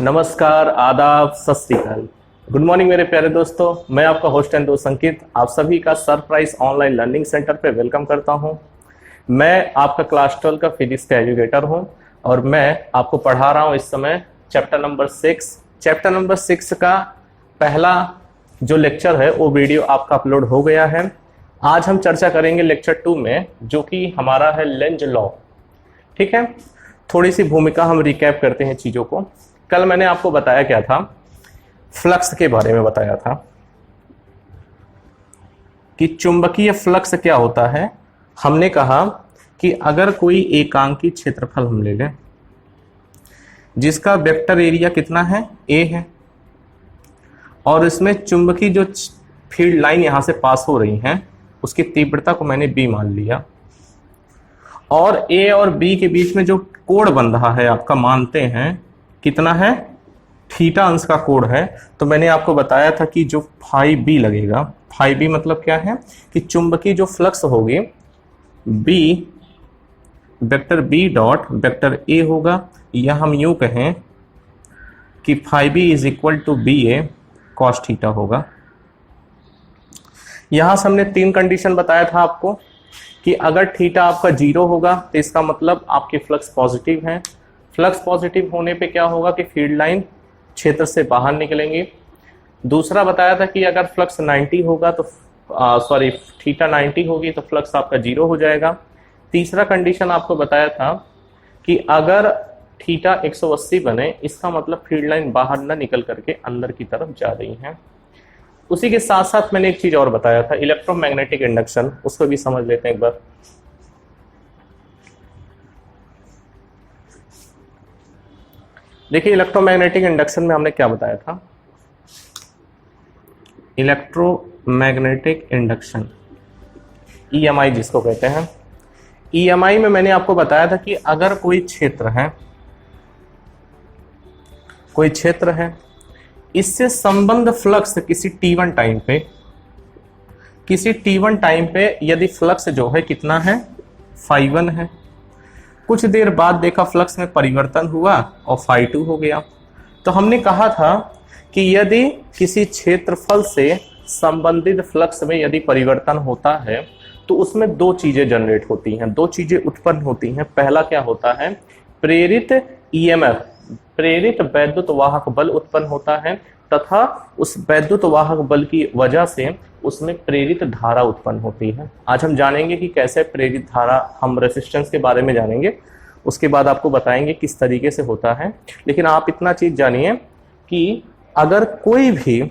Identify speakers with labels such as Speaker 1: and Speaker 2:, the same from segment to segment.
Speaker 1: नमस्कार, आदाब, सत श्री अकाल। गुड मॉर्निंग मेरे प्यारे दोस्तों। मैं आपका होस्ट एंड दोस्त अंकित आप सभी का सरप्राइज ऑनलाइन लर्निंग सेंटर पे वेलकम करता हूं। मैं आपका क्लास 12 का फिजिक्स का एजुकेटर हूं और मैं आपको पढ़ा रहा हूं इस समय चैप्टर नंबर 6। चैप्टर नंबर 6 का पहला जो लेक्चर है वो वीडियो आपका अपलोड हो गया है। आज हम चर्चा करेंगे लेक्चर 2 में, जो कि हमारा है लेंज लॉ। ठीक है, थोड़ी सी भूमिका हम रिकैप करते हैं चीजों को। कल मैंने आपको बताया क्या था, फ्लक्स के बारे में बताया था कि चुंबकीय फ्लक्स क्या होता है। हमने कहा कि अगर कोई एकांकी क्षेत्रफल हम ले लें जिसका वेक्टर एरिया कितना है, ए है, और इसमें चुंबकीय जो फील्ड लाइन यहां से पास हो रही हैं उसकी तीव्रता को मैंने बी मान लिया, और ए और बी के बीच में जो कोण बन रहा है आपका मानते हैं कितना है, थीटा अंश का कोण है। तो मैंने आपको बताया था कि जो फाई बी लगेगा, फाई बी मतलब क्या है कि चुंबकीय जो फ्लक्स होगी B vector B dot vector A होगा, या हम यूं कहें कि phi B is equal to B A cos theta होगा। यहां से हमने 3 कंडीशन बताया था आपको कि अगर थीटा आपका 0 होगा तो इसका मतलब आपके फ्लक्स पॉजिटिव है। फ्लक्स पॉजिटिव होने पे क्या होगा कि फील्ड लाइन क्षेत्र से बाहर निकलेंगे। दूसरा बताया था कि अगर फ्लक्स 90 होगा तो थीटा 90 होगी तो फ्लक्स आपका 0 हो जाएगा। तीसरा कंडीशन आपको बताया था कि अगर थीटा 180 बने इसका मतलब फील्ड लाइन बाहर ना निकल करके अंदर की तरफ जा रही है। उसी के साथ साथ मैंने एक चीज और बताया था, इलेक्ट्रोमैग्नेटिक इंडक्शन, उसको भी समझ लेते हैं एक बार। देखिए इलेक्ट्रोमैग्नेटिक इंडक्शन में हमने क्या बताया था, इलेक्ट्रोमैग्नेटिक इंडक्शन ईएमआई जिसको कहते हैं। ईएमआई में मैंने आपको बताया था कि अगर कोई क्षेत्र है, इससे संबंध फ्लक्स किसी t1 टाइम पे यदि फ्लक्स जो है कितना है, φ1 है, कुछ देर बाद देखा फ्लक्स में परिवर्तन हुआ और φ2 हो गया। तो हमने कहा था कि यदि किसी क्षेत्रफल से संबंधित फ्लक्स में यदि परिवर्तन होता है तो उसमें 2 चीजें जनरेट होती हैं, 2 चीजें उत्पन्न होती हैं। पहला क्या होता है, प्रेरित ईएमएफ, प्रेरित वैद्युत वाहक बल उत्पन्न होता है, तथा उस वैद्युत वाहक बल की वजह से उसमें प्रेरित धारा उत्पन्न होती है। आज हम जानेंगे कि कैसे प्रेरित धारा, हम रेसिस्टेंस के बारे में जानेंगे, उसके बाद आपको बताएंगे किस तरीके से होता है। लेकिन आप इतना चीज जानिए कि अगर कोई भी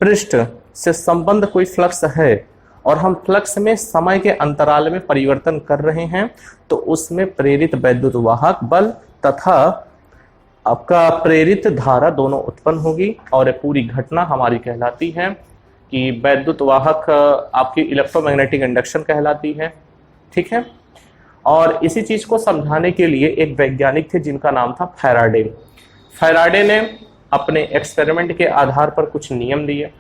Speaker 1: पृष्ठ से संबंध कोई फ्लक्स है और हम फ्लक्स में समय के अंतराल में परिवर्तन कर रहे हैं तो उसमें प्रेरित वैद्युत वाहक बल तथा आपका प्रेरित धारा दोनों उत्पन्न होगी, और पूरी घटना हमारी कहलाती है कि वैद्युत वाहक आपकी इलेक्ट्रोमैग्नेटिक इंडक्शन कहलाती है। ठीक है, और इसी चीज को समझाने के लिए एक वैज्ञानिक थे जिनका नाम था फैराडे। फैराडे ने अपने एक्सपेरिमेंट के आधार पर कुछ नियम दिए।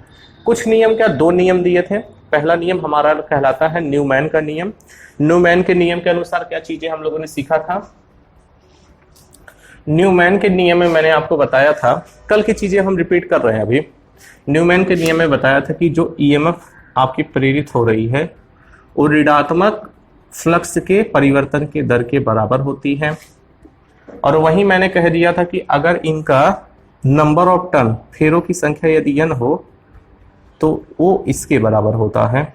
Speaker 1: कुछ नियम क्या, 2 नियम दिए थे। पहला नियम हमारा कहलाता है न्यूमैन का नियम। न्यूमैन के नियम के अनुसार क्या चीजें हम लोगों ने सीखा था, न्यूमैन के नियम में मैंने आपको बताया था, कल की चीजें हम रिपीट कर रहे हैं अभी। न्यूमैन के नियम में बताया था कि जो ईएमएफ आपकी प्रेरित हो रही है वो ऋणात्मक फ्लक्स के परिवर्तन के दर के बराबर होती है, और वहीं मैंने कह दिया था कि अगर इनका नंबर ऑफ टर्न, फेरों की संख्या यदि n हो तो वो इसके बराबर होता है।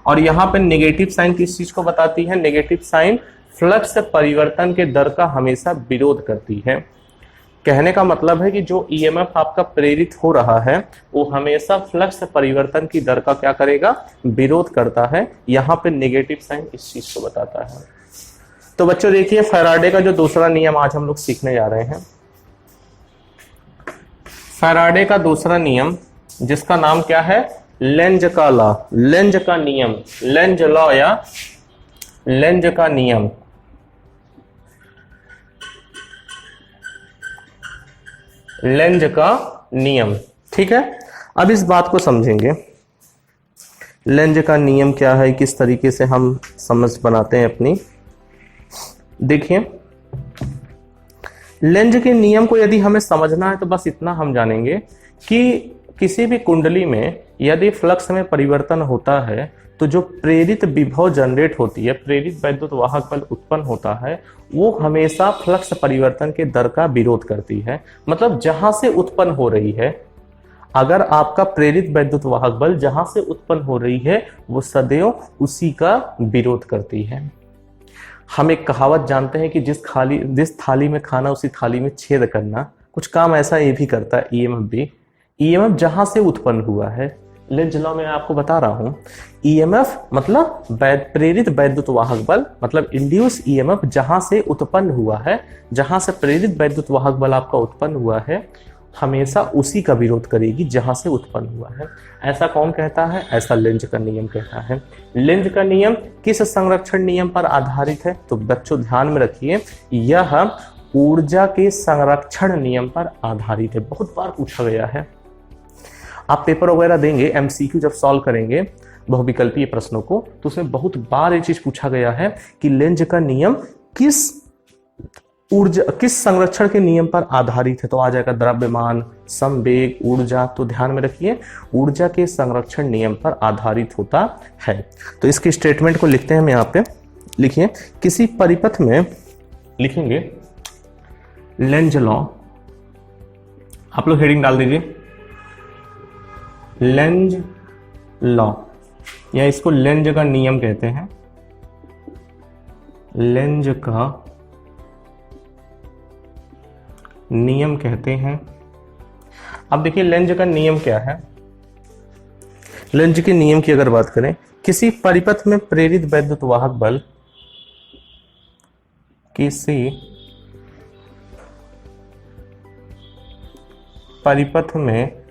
Speaker 1: और यहाँ पे नेगेटिव साइन किस चीज को बताती है, नेगेटिव साइन फ्लक्स परिवर्तन के दर का हमेशा विरोध करती है। कहने का मतलब है कि जो ईएमएफ आपका प्रेरित हो रहा है वो हमेशा फ्लक्स परिवर्तन की दर का क्या करेगा, विरोध करता है। यहाँ पे नेगेटिव साइन इस चीज को बताता है। तो बच्चों देखिए फैराडे का जो दूसरा नियम आज हम लोग सीखने जा रहे हैं, फैराडे का दूसरा नियम जिसका नाम क्या है, लेंज का लॉ, लेंज का नियम, लेंज लॉ या लेंज का नियम। लेंज का नियम, ठीक है। अब इस बात को समझेंगे, लेंज का नियम क्या है, किस तरीके से हम समझ बनाते हैं अपनी। देखिए लेंज के नियम को यदि हमें समझना है तो बस इतना हम जानेंगे कि किसी भी कुंडली में यदि फ्लक्स में परिवर्तन होता है तो जो प्रेरित विभव जनरेट होती है, प्रेरित वैद्युत वाहक बल उत्पन्न होता है, वो हमेशा फ्लक्स परिवर्तन के दर का विरोध करती है। मतलब जहां से उत्पन्न हो रही है, अगर आपका प्रेरित वैद्युत वाहक बल जहां से उत्पन्न हो रही है वो सदैव उसी का विरोध करती है। हम एक कहावत जानते हैं कि जिस थाली में खाना उसी थाली में छेद करना, कुछ काम ऐसा ये भी करता है ईएमएफ भी। ईएमएफ जहां से उत्पन्न हुआ है, लेंज लॉ में आपको बता रहा हूं, ईएमएफ मतलब प्रेरित वैद्युत वाहक बल, मतलब इंड्यूस ईएमएफ जहां से उत्पन्न हुआ है, जहां से प्रेरित वैद्युत वाहक बल आपका उत्पन्न हुआ है, हमेशा उसी का विरोध करेगी जहां से उत्पन्न हुआ है। ऐसा कौन कहता है? ऐसा लेंज का नियम कहता है। लेंज का नियम किस संरक्षण नियम पर आधारित है? तो बच्चों ध्यान में रखिए, यह ऊर्जा के संरक्षण नियम पर आधारित है। बहुत बार पूछा गया है, आप पेपर वगैरह देंगे, एमसीक्यू जब सॉल्व करेंगे बहुविकल्पीय प्रश्नों को, तो उसमें बहुत बार ये चीज पूछा गया है कि लेंज का नियम किस संरक्षण के नियम पर आधारित है। तो आ जाएगा द्रव्यमान, संवेग, ऊर्जा। तो ध्यान में रखिए, ऊर्जा के संरक्षण नियम पर आधारित होता है। तो इसके स्टेटमेंट को लिखते हैं हम यहाँ पे। लिखिए, किसी परिपथ में लिखेंगे लेंज लॉ, आप लोग हेडिंग डाल दीजिए लेंज लॉ, या इसको लेंज का नियम कहते हैं। लेंज का नियम कहते हैं। अब देखिए लेंज का नियम क्या है। लेंज के नियम की अगर बात करें, किसी परिपथ में प्रेरित वैद्युत वाहक बल, किसी परिपथ में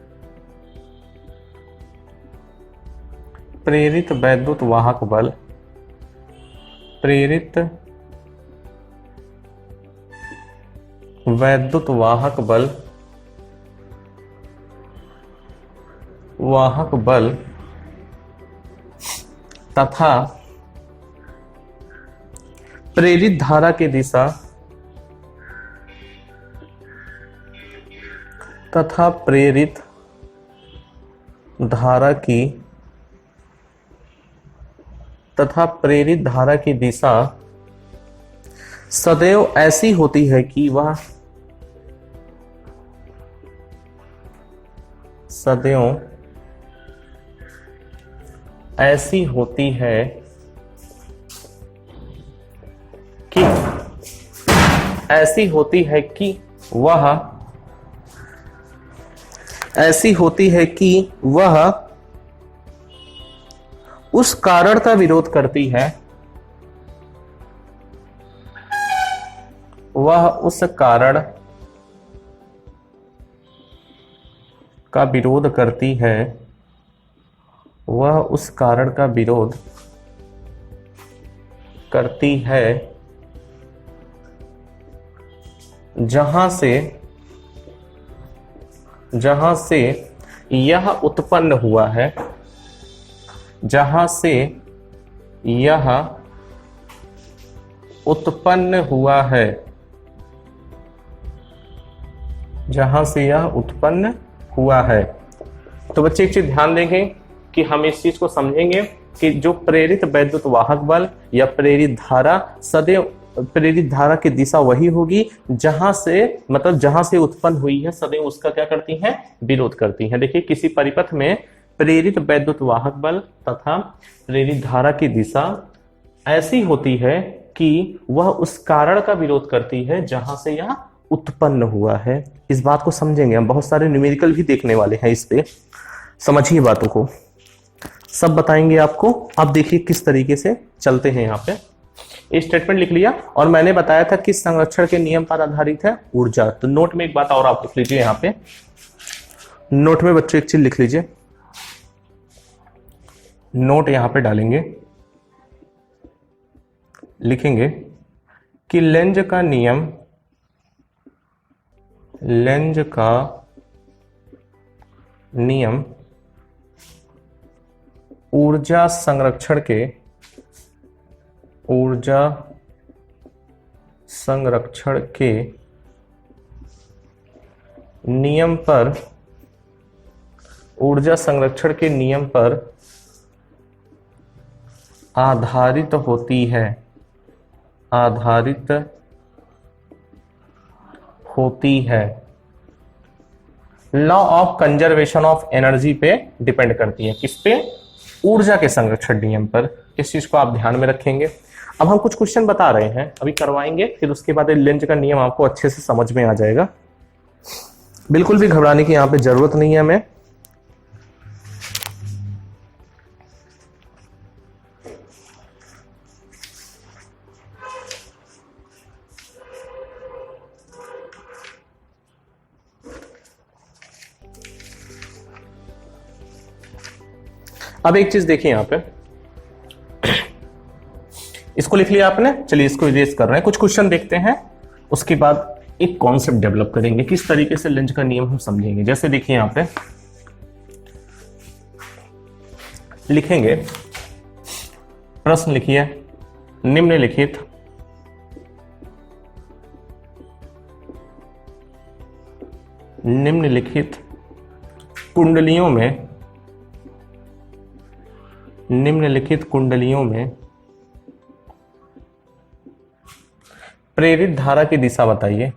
Speaker 1: प्रेरित वैद्युत वाहक बल, प्रेरित वैद्युत वाहक बल, तथा प्रेरित धारा की दिशा, तथा प्रेरित धारा की दिशा सदैव ऐसी होती है कि वह ऐसी होती है कि वह उस कारण का विरोध करती है, वह उस कारण का विरोध करती है, वह उस कारण का विरोध करती है जहां से यह उत्पन्न हुआ है, जहां से यह उत्पन्न हुआ है, जहां से यह उत्पन्न हुआ है। तो बच्चे एक चीज ध्यान देंगे कि हम इस चीज को समझेंगे कि जो प्रेरित वैद्युत वाहक बल या प्रेरित धारा, सदैव प्रेरित धारा की दिशा वही होगी जहां से उत्पन्न हुई है, सदैव उसका क्या करती है? विरोध करती है। देखिए, किसी परिपथ में प्रेरित वैद्युत वाहक बल तथा प्रेरित धारा की दिशा ऐसी होती है कि वह उस कारण का विरोध करती है जहां से यह उत्पन्न हुआ है। इस बात को समझेंगे हम, बहुत सारे न्यूमेरिकल भी देखने वाले हैं इस पे, समझिए बातों को, सब बताएंगे आपको। आप देखिए किस तरीके से चलते हैं। यहाँ पे स्टेटमेंट लिख लिया, और मैंने बताया था किस संरक्षण के नियम पर आधारित है? ऊर्जा। तो नोट में एक बात और आप लिख लीजिए, यहाँ पे नोट में बच्चों एक चीज लिख लीजिए, नोट यहां पे डालेंगे, लिखेंगे कि लेंज का नियम ऊर्जा संरक्षण के नियम पर, ऊर्जा संरक्षण के नियम पर आधारित होती है, आधारित होती है। Law of conservation of energy पे डिपेंड करती है। किस पे? ऊर्जा के संरक्षण नियम पर। इस चीज को आप ध्यान में रखेंगे। अब हम कुछ क्वेश्चन बता रहे हैं, अभी करवाएंगे, फिर उसके बाद लेंज का नियम आपको अच्छे से समझ में आ जाएगा। बिल्कुल भी घबराने की यहां पे जरूरत नहीं है हमें। अब एक चीज देखिए यहां पे, इसको लिख लिया आपने, चलिए इसको इरेज कर रहे हैं। कुछ क्वेश्चन देखते हैं, उसके बाद एक कॉन्सेप्ट डेवलप करेंगे, किस तरीके से लेंज का नियम हम समझेंगे। जैसे देखिए यहां पे लिखेंगे, प्रश्न लिखिए, निम्नलिखित कुंडलियों में, निम्नलिखित कुंडलियों में प्रेरित धारा की दिशा बताइए।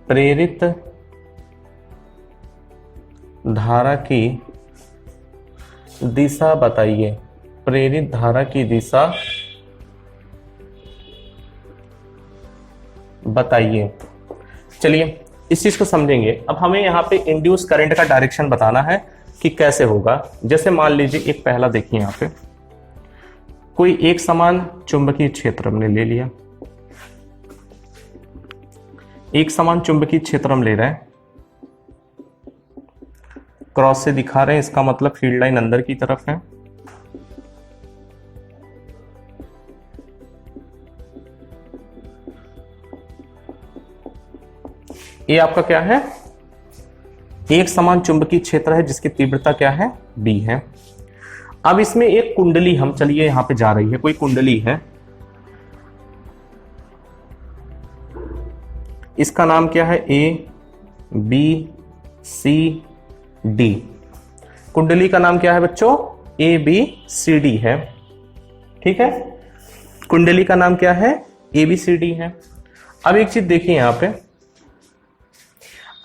Speaker 1: प्रेरित धारा की दिशा बताइए। प्रेरित धारा की दिशा बताइए। चलिए इस चीज को समझेंगे। अब हमें यहाँ पे इंड्यूस करंट का डायरेक्शन बताना है कि कैसे होगा। जैसे मान लीजिए एक पहला देखिए, यहाँ पे कोई एक समान चुंबकीय क्षेत्र हमने ले लिया, एक समान चुंबकीय क्षेत्र हम ले रहे हैं, क्रॉस से दिखा रहे हैं, इसका मतलब फील्ड लाइन अंदर की तरफ है। ये आपका क्या है? एक समान चुंबकीय क्षेत्र है जिसकी तीव्रता क्या है? b है। अब इसमें एक कुंडली हम, चलिए यहां पे जा रही है, कोई कुंडली है, इसका नाम क्या है? A B C D। कुंडली का नाम क्या है बच्चों? A B C D है। ठीक है, कुंडली का नाम क्या है? A B C D है। अब एक चीज देखिए यहां पे,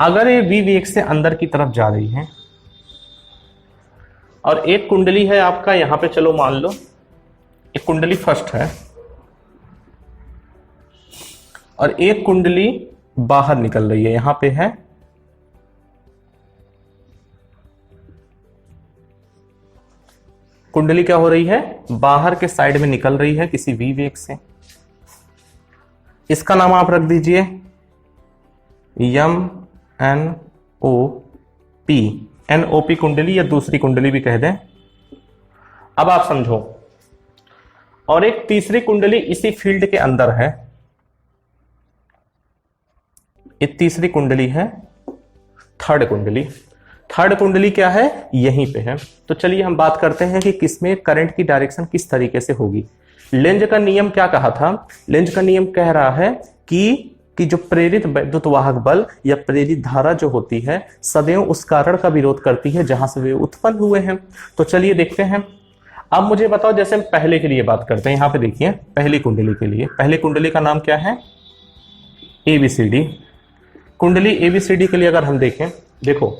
Speaker 1: अगर ये V वेग से अंदर की तरफ जा रही है और एक कुंडली है आपका यहां पे, चलो मान लो एक कुंडली फर्स्ट है और एक कुंडली बाहर निकल रही है, यहां पे है, कुंडली क्या हो रही है? बाहर के साइड में निकल रही है किसी V वेग से। इसका नाम आप रख दीजिए NOP, NOP कुंडली, या दूसरी कुंडली भी कह दें। अब आप समझो, और एक तीसरी कुंडली इसी फील्ड के अंदर है, एक तीसरी कुंडली है, थर्ड कुंडली। थर्ड कुंडली क्या है? यहीं पे है। तो चलिए हम बात करते हैं कि किसमें करंट की डायरेक्शन किस तरीके से होगी। लेंज का नियम क्या कहा था? लेंज का नियम कह रहा है कि जो प्रेरित वैद्युत वाहक बल या प्रेरित धारा जो होती है सदैव उस कारण का विरोध करती है जहां से वे उत्पन्न हुए हैं। तो चलिए देखते हैं। अब मुझे बताओ, जैसे हम पहले के लिए बात करते हैं, यहां पे देखिए पहली कुंडली के लिए, पहली कुंडली का नाम क्या है? ABCD। कुंडली ABCD के लिए अगर हम देखें, देखो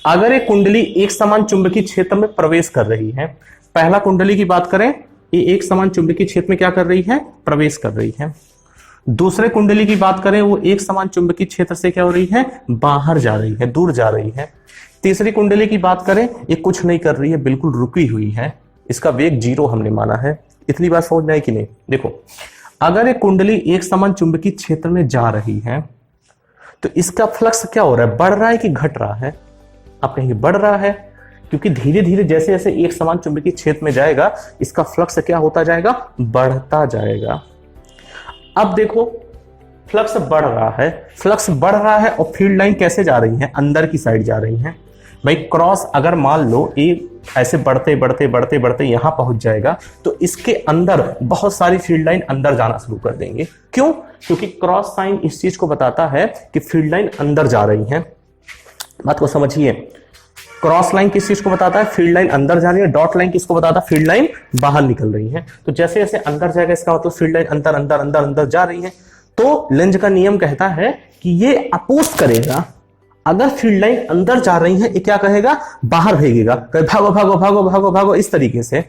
Speaker 1: अगर एक कुंडली एक समान चुंबकीय क्षेत्र में प्रवेश कर रही है, पहला कुंडली की बात करें, ये एक समान चुंबकीय क्षेत्र में क्या कर रही है? प्रवेश कर रही है। दूसरे कुंडली की बात करें, वो एक समान चुंबकीय क्षेत्र से क्या हो रही है? बाहर जा रही है, दूर जा रही है। तीसरी कुंडली की बात करें, ये कुछ नहीं कर रही है, बिल्कुल रुकी हुई है, इसका वेग 0 हमने माना है। इतनी बात समझ में आई कि नहीं? देखो अगर एक कुंडली एक समान चुंबकीय क्षेत्र में जा रही है तो इसका फ्लक्स क्या हो रहा है? बढ़ रहा है कि घट रहा है? आप कहेंगे बढ़ रहा है, क्योंकि धीरे धीरे जैसे जैसे एक समान चुंबकीय क्षेत्र में जाएगा इसका फ्लक्स क्या होता जाएगा? बढ़ता जाएगा। अब देखो फ्लक्स बढ़ रहा है, फ्लक्स बढ़ रहा है और फील्ड लाइन कैसे जा रही है? अंदर की साइड जा रही है। भाई क्रॉस अगर मान लो ये ऐसे बढ़ते बढ़ते बढ़ते बढ़ते यहां पहुंच जाएगा तो इसके अंदर बहुत सारी फील्ड लाइन अंदर जाना शुरू कर देंगे। क्यों? क्योंकि क्रॉस साइन इस चीज को बताता है कि फील्ड लाइन अंदर जा रही है। बात को समझिए, क्रॉस लाइन किस चीज को बताता है? फील्ड लाइन अंदर जा रही है। डॉट लाइन किसको बताता है? फील्ड लाइन बाहर निकल रही है। तो जैसे जैसे अंदर जाएगा इसका मतलब फील्ड लाइन अंदर अंदर अंदर अंदर जा रही है। तो लेंज का नियम कहता है कि ये अपोज करेगा। अगर फील्ड लाइन अंदर जा रही है ये क्या कहेगा? बाहर भेजेगा, भागो भागो भागो भागो भागो। इस तरीके से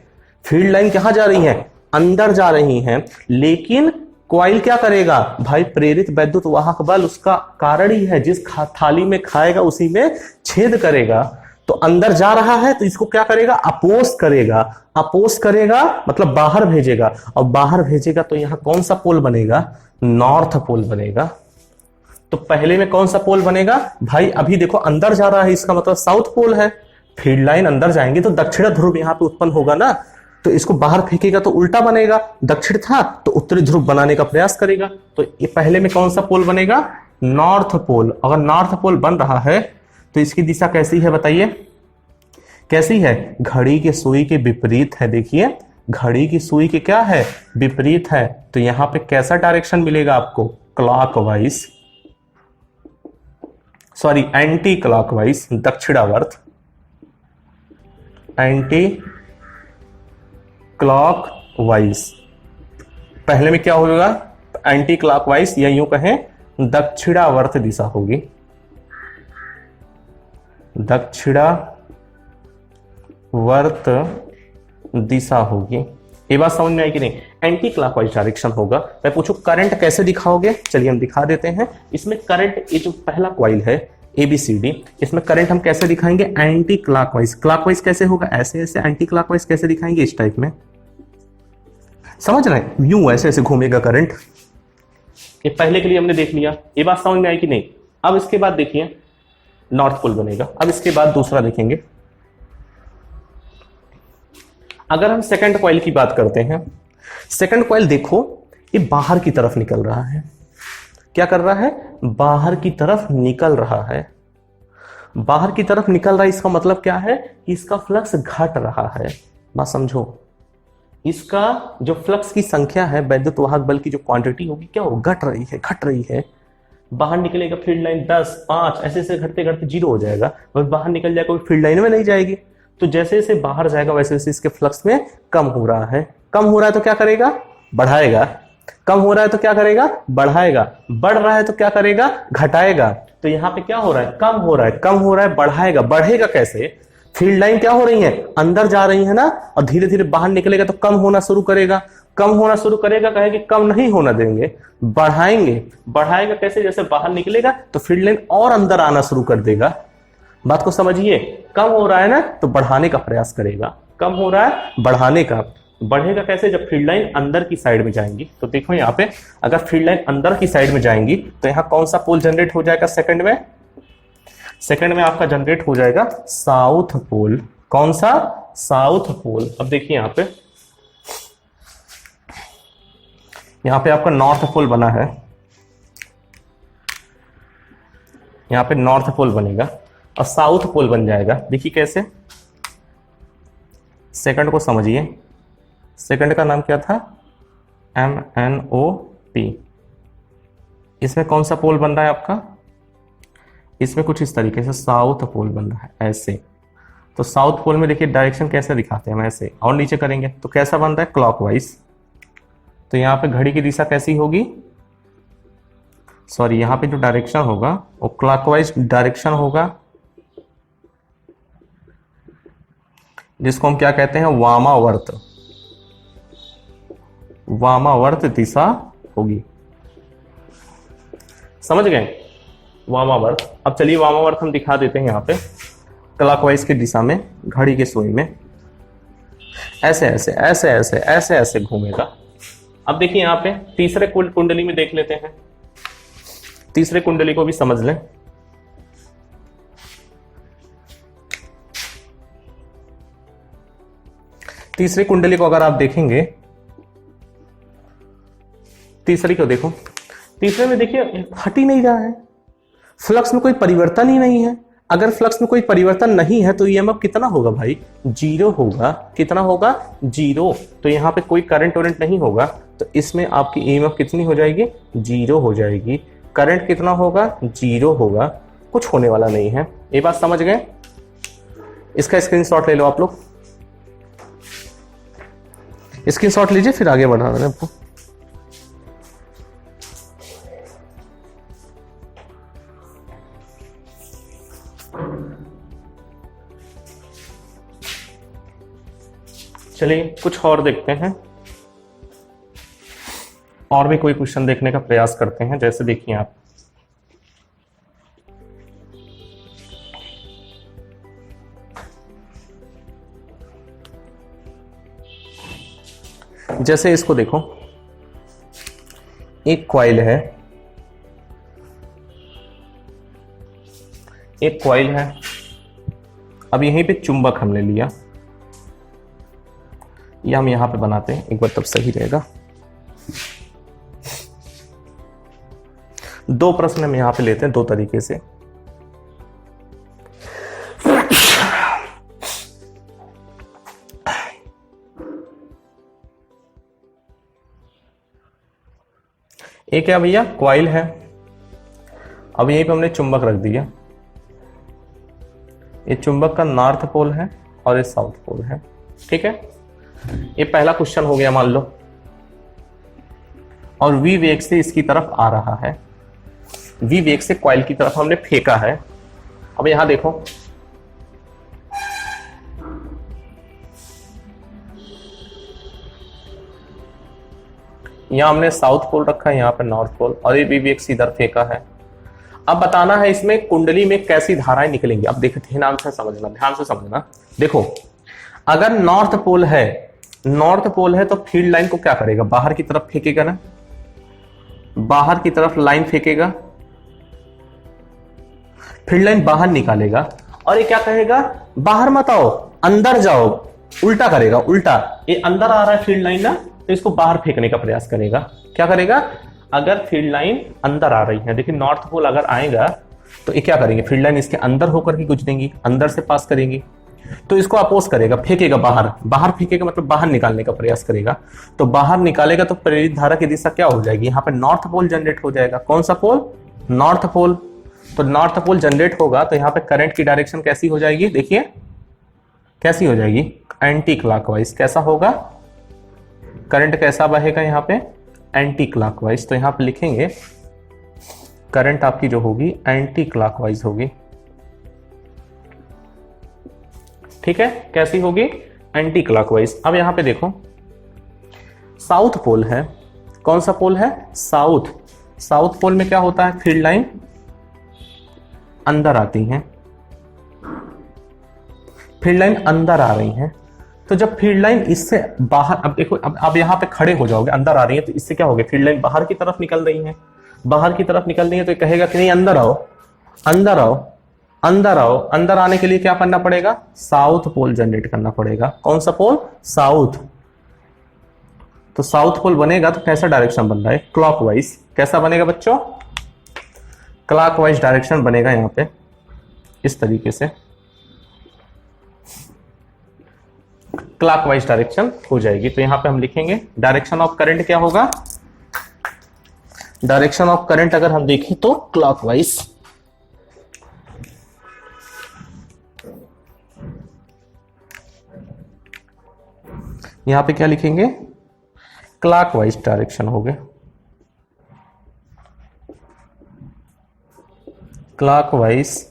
Speaker 1: फील्ड लाइन कहां जा रही है? अंदर जा रही है। लेकिन कॉइल क्या करेगा भाई? प्रेरित वैद्युत वाहक बल उसका कारण ही है, जिस थाली में खाएगा उसी में छेद करेगा। तो अंदर जा रहा है तो इसको क्या करेगा? अपोज करेगा। अपोज करेगा मतलब बाहर भेजेगा, और बाहर भेजेगा तो यहां कौन सा पोल बनेगा? नॉर्थ पोल बनेगा। तो पहले में कौन सा पोल बनेगा भाई? अभी देखो अंदर जा रहा है, इसका मतलब साउथ पोल है। फील्ड लाइन अंदर जाएंगे तो दक्षिण ध्रुव यहां पे उत्पन्न होगा ना, तो इसको बाहर फेंकेगा तो उल्टा बनेगा। दक्षिण था तो उत्तरी ध्रुव बनाने का प्रयास करेगा। तो ये पहले में कौन सा पोल बनेगा? North pole. अगर नॉर्थ पोल बन रहा है तो इसकी दिशा कैसी है बताइए? कैसी है? घड़ी के सुई के विपरीत है। देखिए घड़ी की सुई के क्या है? विपरीत है। तो यहां पे कैसा डायरेक्शन मिलेगा आपको? क्लॉकवाइज, सॉरी एंटी क्लॉकवाइज, दक्षिणावर्त, एंटी क्लॉकवाइज। पहले में क्या होगा? एंटी क्लॉकवाइज या यूं कहें दक्षिणावर्त दिशा होगी। दक्षिणावर्त दिशा होगी। ये बात समझ में आई कि नहीं? एंटी क्लॉकवाइज डायरेक्शन होगा। मैं पूछूं करंट कैसे दिखाओगे? चलिए हम दिखा देते हैं। इसमें करंट, ये जो पहला कॉइल है ABCD, इसमें करंट हम कैसे दिखाएंगे? Anti clockwise. क्लॉकवाइज कैसे होगा? ऐसे ऐसे। एंटी क्लॉकवाइज कैसे दिखाएंगे? इस टाइप में। समझ रहे हैं? यूं ऐसे ऐसे घूमेगा करंट। ये पहले के लिए हमने देख लिया। ये बात समझ में आई कि नहीं? अब इसके बाद देखिए नॉर्थ पोल बनेगा। अब इसके बाद दूसरा देखेंगे। अगर हम सेकंड कॉइल की बात करते हैं, सेकंड कॉइल देखो ये बाहर की तरफ निकल रहा है। क्या कर रहा है? बाहर की तरफ निकल रहा है। बाहर की तरफ निकल रहा है, इसका मतलब क्या है? कि इसका फ्लक्स घट रहा है। बात समझो, इसका जो फ्लक्स की संख्या है, वैद्युत वाहक बल की जो क्वांटिटी होगी, क्या हो? घट रही है, घट रही है। बाहर निकलेगा फील्ड लाइन 10, 5 ऐसे ऐसे घटते घटते 0 हो जाएगा। बस बाहर निकल जाएगा, कोई फील्ड लाइन में नहीं जाएगी। तो जैसे जैसे बाहर जाएगा वैसे वैसे इसके फ्लक्स में कम हो रहा है। कम हो रहा है तो क्या करेगा? बढ़ाएगा। कम हो रहा है तो क्या करेगा? बढ़ाएगा। बढ़ रहा है तो क्या करेगा? घटाएगा। तो यहां पे क्या हो रहा है? कम हो रहा है। कम हो रहा है, बढ़ाएगा। बढ़ेगा कैसे? फील्ड लाइन क्या हो रही है? अंदर जा रही है ना, और धीरे धीरे बाहर निकलेगा तो कम होना शुरू करेगा। कम होना शुरू करेगा, कहेगा कम नहीं होना देंगे, बढ़ाएंगे। बढ़ाएगा कैसे? जैसे बाहर निकलेगा तो फील्ड लाइन और अंदर आना शुरू कर देगा। बात को समझिए, कम हो रहा है ना तो बढ़ाने का प्रयास करेगा। कम हो रहा है, बढ़ाने का। बढ़ेगा कैसे? जब फील्ड लाइन अंदर की साइड में जाएंगी। तो देखो यहाँ पे अगर फील्ड लाइन अंदर की साइड में जाएंगी तो यहाँ कौन सा पोल जनरेट हो जाएगा? सेकंड में, सेकंड में आपका जनरेट हो जाएगा साउथ पोल। कौन सा? South pole. अब देखिए यहाँ पे आपका नॉर्थ पोल बना है। यहाँ पे नॉर्थ पोल बनेगा और साउथ पोल बन जाएगा। देखिए कैसे? सेकंड को समझिए। सेकंड का नाम क्या था? MNOP। इसमें कौन सा पोल बन रहा है आपका? इसमें कुछ इस तरीके से साउथ पोल बन रहा है, ऐसे। तो साउथ पोल में देखिए डायरेक्शन कैसे दिखाते हैं हम, ऐसे। और नीचे करेंगे तो कैसा बन रहा है? क्लॉकवाइज। तो यहाँ पे घड़ी की दिशा कैसी होगी? सॉरी, यहाँ पे जो डायरेक्शन होगा वो क्लॉकवाइज डायरेक्शन होगा, जिसको हम क्या कहते हैं? वामावर्त। वामावर्त दिशा होगी। समझ गए? वामावर्त। अब चलिए वामावर्त हम दिखा देते हैं यहाँ पे। क्लॉकवाइज की दिशा में घड़ी के सुई में ऐसे ऐसे ऐसे ऐसे ऐसे ऐसे घूमेगा। अब देखिए यहाँ पे तीसरे कुंडली में देख लेते हैं। तीसरे कुंडली को भी समझ लें। तीसरी कुंडली को अगर आप देखेंगे, तीसरी को देखो, तीसरे में देखिए हट ही नहीं रहा है, फ्लक्स में कोई परिवर्तन ही नहीं है। अगर फ्लक्स में कोई परिवर्तन नहीं है तो ईएमएफ कितना होगा भाई, जीरो होगा। कितना होगा, जीरो। तो यहाँ पे कोई करंट वरेंट नहीं होगा, तो इसमें आपकी ईएमएफ कितनी हो जाएगी, जीरो हो जाएगी। करंट कितना होगा, जीरो होगा, कुछ होने वाला नहीं है। ये बात समझ गए। इसका स्क्रीनशॉट ले लो आप लोग, स्क्रीनशॉट लीजिए, फिर आगे बढ़ा रहे हैं आपको। चलिए कुछ और देखते हैं, और भी कोई क्वेश्चन देखने का प्रयास करते हैं। जैसे देखिए आप, जैसे इसको देखो, एक कॉइल है, एक कॉइल है। अब यहीं पे चुंबक हमने लिया, या हम यहां पे बनाते हैं एक बार, तब सही रहेगा। दो प्रश्न हम यहां पे लेते हैं दो तरीके से। एक क्या भैया, कॉइल है। अब यहीं पे हमने चुंबक रख दिया। ये चुंबक का नॉर्थ पोल है और ये साउथ पोल है। ठीक है, ये पहला क्वेश्चन हो गया मान लो। और वी वेग से इसकी तरफ आ रहा है, वी वेग से कॉइल की तरफ हमने फेंका है। अब यहां देखो, यहां हमने साउथ पोल रखा है, यहां पे नॉर्थ पोल, और ये वी वेग से इधर फेंका है। अब बताना है इसमें कुंडली में कैसी धाराएं निकलेंगी। अब देखो ध्यान से समझना, ध्यान से समझना। देखो, अगर नॉर्थ पोल है, नॉर्थ पोल है, तो फील्ड लाइन को क्या करेगा, बाहर की तरफ फेंकेगा ना, बाहर की तरफ लाइन फेंकेगा, फील्ड लाइन बाहर निकालेगा। और ये क्या कहेगा, बाहर मत आओ, अंदर जाओ, उल्टा करेगा, उल्टा। ये अंदर आ रहा है फील्ड लाइन ना, तो इसको बाहर फेंकने का प्रयास करेगा। क्या करेगा, अगर फील्ड लाइन अंदर आ रही है, देखिए नॉर्थ पोल अगर आएगा तो ये क्या करेंगे, फील्ड लाइन इसके अंदर होकर के गुजरेंगी, अंदर से पास करेंगी, तो इसको अपोज करेगा, फेंकेगा बाहर। बाहर फेंकेगा मतलब बाहर निकालने का प्रयास करेगा। तो बाहर निकालेगा तो प्रेरित धारा की दिशा क्या हो जाएगी, यहाँ पे नॉर्थ पोल जनरेट हो जाएगा। कौन सा पोल, नॉर्थ पोल। तो नॉर्थ पोल जनरेट होगा तो यहाँ पे करंट की डायरेक्शन कैसी हो जाएगी, देखिए कैसी हो जाएगी, एंटी क्लॉकवाइज। कैसा होगा, करंट कैसा बहेगा यहाँ पे, एंटी क्लॉकवाइज। तो यहां पे लिखेंगे करंट आपकी जो होगी एंटी क्लॉकवाइज होगी। ठीक है, कैसी होगी, एंटी क्लॉकवाइज। अब यहां पे देखो, साउथ पोल है। कौन सा पोल है, साउथ। साउथ पोल में क्या होता है, फील्ड लाइन अंदर आती हैं, फील्ड लाइन अंदर आ रही हैं। तो जब फील्ड लाइन इससे बाहर, अब देखो, अब यहां पे खड़े हो जाओगे, अंदर आ रही है, तो इससे क्या हो गया, फील्ड लाइन बाहर की तरफ निकल रही है, बाहर की तरफ निकल रही है। तो कहेगा कि नहीं, अंदर आओ, अंदर आओ, अंदर आओ। अंदर आने के लिए क्या करना पड़ेगा, साउथ पोल जनरेट करना पड़ेगा। कौन सा पोल, साउथ। तो साउथ पोल बनेगा तो कैसा डायरेक्शन बन रहा है, क्लॉकवाइज। कैसा बनेगा बच्चों, क्लॉकवाइज डायरेक्शन बनेगा यहां पे इस तरीके से, क्लॉकवाइज डायरेक्शन हो जाएगी। तो यहां पे हम लिखेंगे डायरेक्शन ऑफ करंट क्या होगा, डायरेक्शन ऑफ करंट अगर हम देखें तो क्लॉकवाइज। यहां पे क्या लिखेंगे, क्लॉकवाइज डायरेक्शन हो गए, क्लॉकवाइज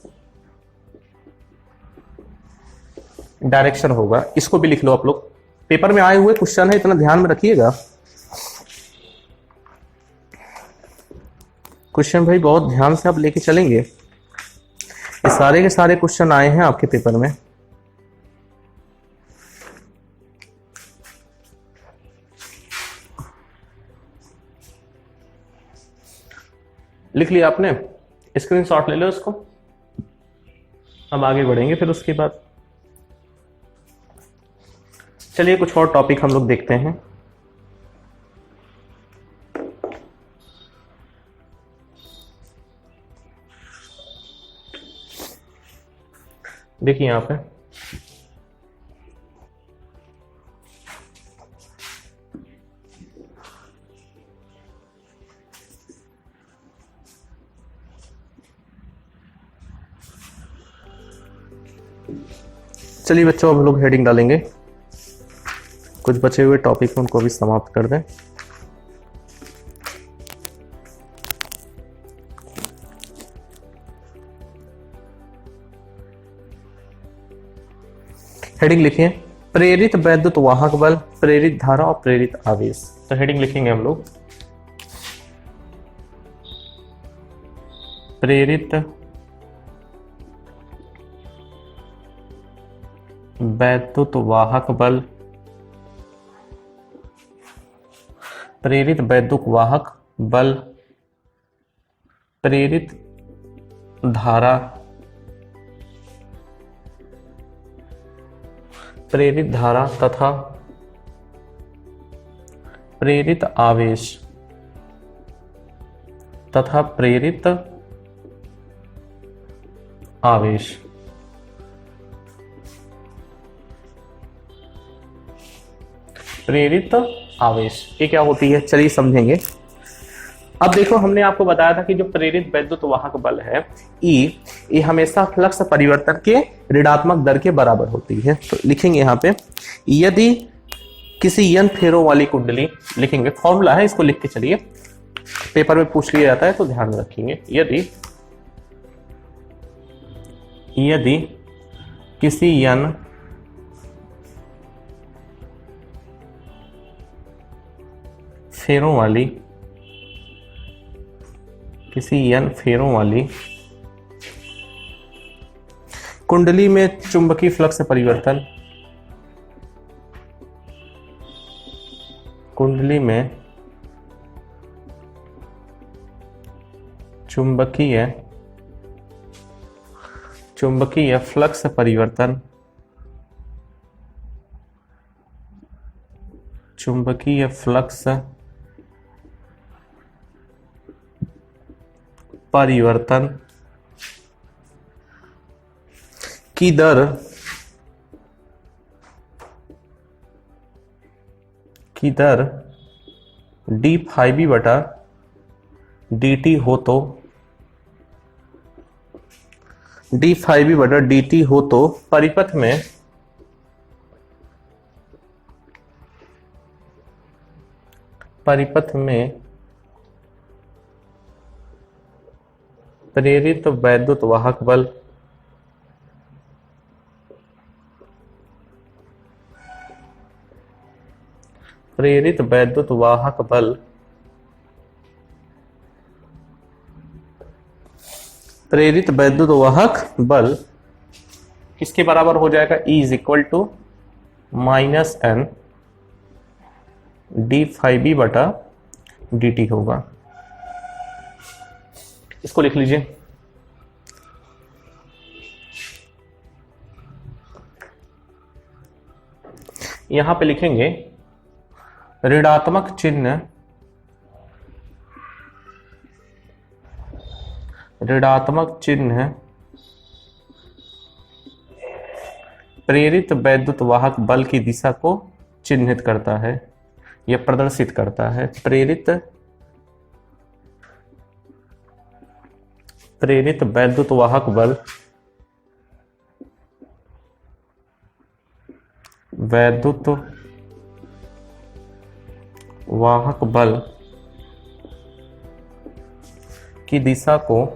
Speaker 1: डायरेक्शन होगा। इसको भी लिख लो आप लोग, पेपर में आए हुए क्वेश्चन है, इतना ध्यान में रखिएगा। क्वेश्चन भाई बहुत ध्यान से आप लेके चलेंगे, ये सारे के सारे क्वेश्चन आए हैं आपके पेपर में। लिख लिया आपने, स्क्रीनशॉट ले लो इसको। अब आगे बढ़ेंगे फिर उसके बाद। चलिए कुछ और टॉपिक हम लोग देखते हैं। देखिए यहाँ पे चलिए बच्चों, अब लोग हेडिंग डालेंगे। कुछ बचे हुए टॉपिक उनको भी समाप्त कर दें। हेडिंग लिखिए, प्रेरित वैद्युत वाहक बल, प्रेरित धारा और प्रेरित आवेश। तो हेडिंग लिखेंगे हम लोग, प्रेरित वैद्युत वाहक बल, प्रेरित वैद्युत वाहक बल, प्रेरित धारा, प्रेरित धारा तथा प्रेरित आवेश तथा प्रेरित आवेश। प्रेरित आवेश ये क्या होती है, चलिए समझेंगे। अब देखो, हमने आपको बताया था कि जो प्रेरित वैद्युत वाहक बल है ये हमेशा फ्लक्स परिवर्तन के ऋणात्मक दर के बराबर होती है। तो लिखेंगे यहाँ पे, यदि किसी n फेरों वाली कुंडली, लिखेंगे फॉर्मूला है, इसको लिख के चलिए, पेपर में पूछ लिया जाता है तो ध्यान में रखेंगे। यदि किसी n फेरों वाली, किसी n फेरों वाली कुंडली में चुंबकीय फ्लक्स परिवर्तन, कुंडली में चुंबकीय फ्लक्स परिवर्तन, चुंबकीय फ्लक्स परिवर्तन की दर डी फाई बी बटा dt हो तो, डी फाई बी बटा dt हो तो परिपथ में प्रेरित वैद्युत वाहक बल, प्रेरित वैद्युत वाहक बल प्रेरित वैद्युत वाहक बल किसके बराबर हो जाएगा, E is equal to minus n d phi B बटा डी टी होगा। इसको लिख लीजिए, यहां पे लिखेंगे ऋणात्मक चिन्ह, ऋणात्मक चिन्ह प्रेरित वैद्युत वाहक बल की दिशा को चिन्हित करता है या प्रदर्शित करता है। प्रेरित वैद्युत वाहक बल, वैद्युत वाहक बल की दिशा को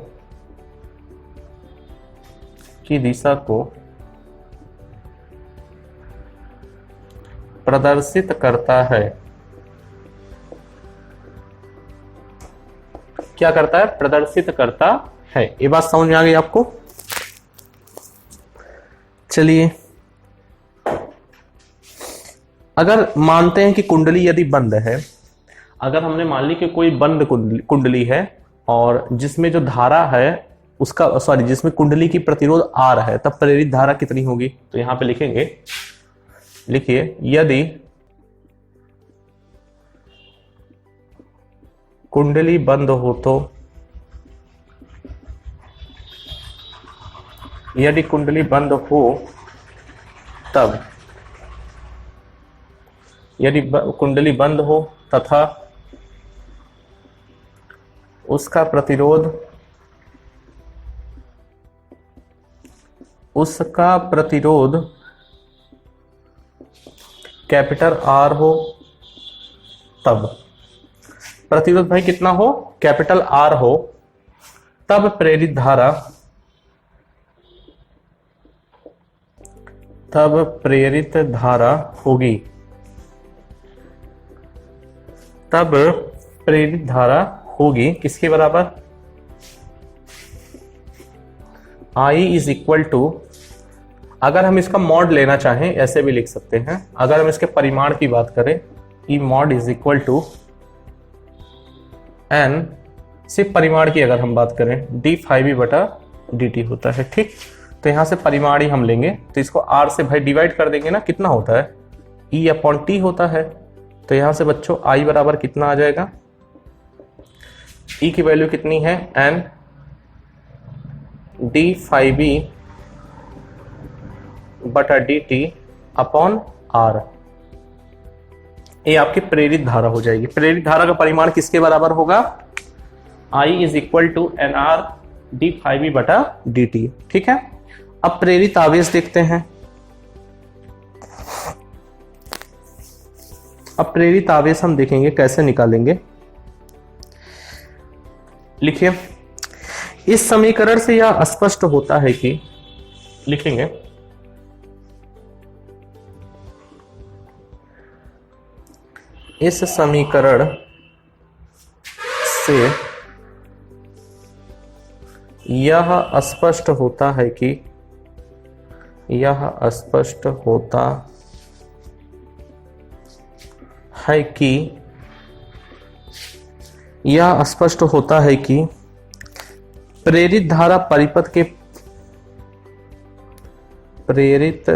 Speaker 1: प्रदर्शित करता है। क्या करता है, प्रदर्शित करता है। ये बात समझ में आ गई आपको। चलिए, अगर मानते हैं कि कुंडली यदि बंद है, अगर हमने मान ली कि कोई बंद कुंडली है और जिसमें जो धारा है उसका, सॉरी, जिसमें कुंडली की प्रतिरोध R है, तब प्रेरित धारा कितनी होगी। तो यहां पे लिखेंगे, लिखिए, यदि कुंडली बंद हो तो यदि कुंडली बंद हो तब, यदि कुंडली बंद हो तथा उसका प्रतिरोध कैपिटल आर हो, तब प्रतिरोध भाई कितना हो, कैपिटल आर हो, तब प्रेरित धारा होगी, तब प्रेरित धारा होगी किसके बराबर, I इज इक्वल टू, अगर हम इसका मॉड लेना चाहें ऐसे भी लिख सकते हैं, अगर हम इसके परिमाण की बात करें, E mod is equal to N, सिर्फ परिमाण की अगर हम बात करें डी फाइव बी बटा डी टी होता है। ठीक, तो यहां से परिमाण ही हम लेंगे, तो इसको आर से भाई डिवाइड कर देंगे ना, कितना होता है ई अपॉन टी होता है। तो यहां से बच्चों आई बराबर कितना आ जाएगा, ई की वैल्यू कितनी है एन डी फाइव बी बटा डी टी अपॉन आर, ये आपकी प्रेरित धारा हो जाएगी। प्रेरित धारा का परिमाण किसके बराबर होगा, I is equal to N R D five B बटा डी टी। ठीक है, अब प्रेरित आवेश देखते हैं। अब प्रेरित आवेश हम देखेंगे कैसे निकालेंगे। लिखिए, इस समीकरण से यह स्पष्ट होता है कि, लिखेंगे इस समीकरण से यह स्पष्ट होता है कि, यह स्पष्ट होता है कि, यह स्पष्ट होता है कि प्रेरित धारा परिपथ के, प्रेरित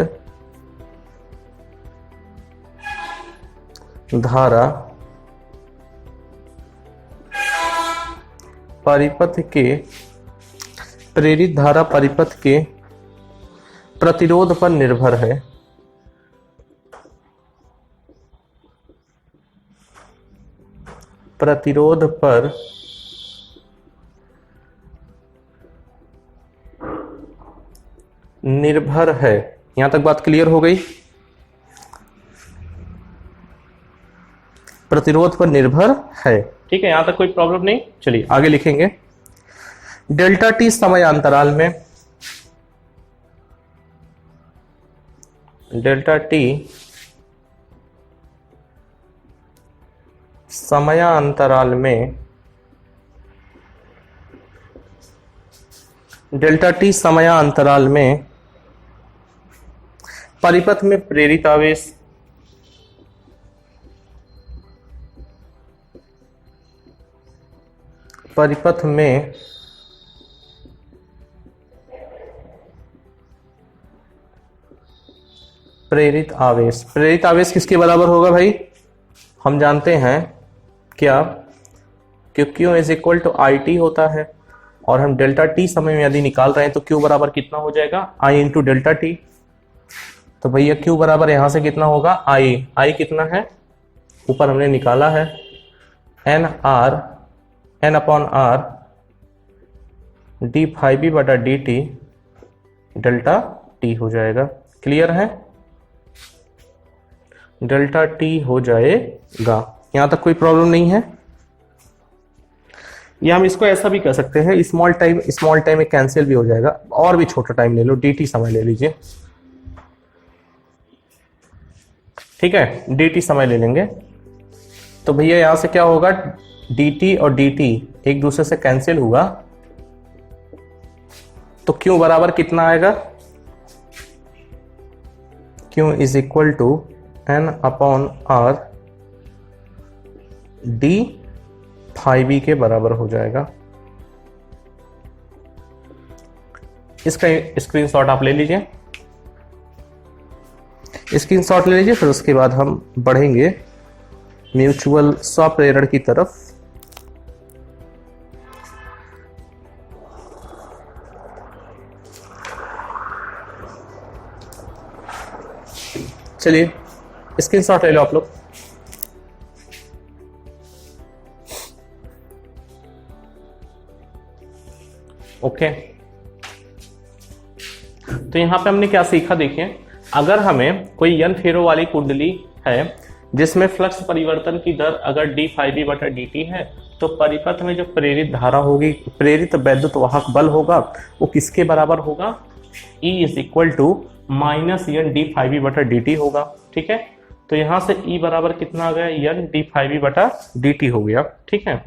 Speaker 1: धारा परिपथ के, प्रेरित धारा परिपथ के प्रतिरोध पर निर्भर है। प्रतिरोध पर निर्भर है। यहां तक बात क्लियर हो गई, प्रतिरोध पर निर्भर है। ठीक है, यहां तक कोई प्रॉब्लम नहीं। चलिए आगे लिखेंगे, डेल्टा टी समयांतराल में, डेल्टा टी समयांतराल में, डेल्टा टी समयांतराल में परिपथ में प्रेरित आवेश, परिपथ में प्रेरित आवेश, प्रेरित आवेश किसके बराबर होगा भाई, हम जानते हैं क्या, क्यों Q is equal to I t होता है, और हम डेल्टा टी समय में यदि निकाल रहे हैं तो Q बराबर कितना हो जाएगा, I इंटू डेल्टा टी। तो भैया Q बराबर यहां से कितना होगा, I कितना है, ऊपर हमने निकाला है n upon R D five B बटा डी टी डेल्टा टी हो जाएगा। क्लियर है, डेल्टा टी हो जाएगा। यहां तक कोई प्रॉब्लम नहीं है। या हम इसको ऐसा भी कर सकते हैं, स्मॉल टाइम में कैंसिल भी हो जाएगा, और भी छोटा टाइम ले लो, डी टी समय ले लीजिए। ठीक है, डी टी समय ले लेंगे तो भैया यहां से क्या होगा, dt और dt एक दूसरे से कैंसिल हुआ, तो Q बराबर कितना आएगा, Q is equal to n upon R D five B के बराबर हो जाएगा। इसका स्क्रीनशॉट आप ले लीजिए, स्क्रीनशॉट ले लीजिए, फिर उसके बाद हम बढ़ेंगे म्यूचुअल स्वप्रेरण की तरफ। चलिए स्क्रीनशॉट ले लो आप लोग। ओके, तो यहां पे हमने क्या सीखा, देखिए अगर हमें कोई n फेरो वाली कुंडली है जिसमें फ्लक्स परिवर्तन की दर अगर d phi b बटा dt है, तो परिपथ में जो प्रेरित धारा होगी, प्रेरित वैद्युत वाहक बल होगा, वो किसके बराबर होगा, E is equal to minus n d phi b बटा dt होगा। ठीक है, तो यहां से E बराबर कितना आ गया, n d phi b बटा dt हो गया। ठीक है,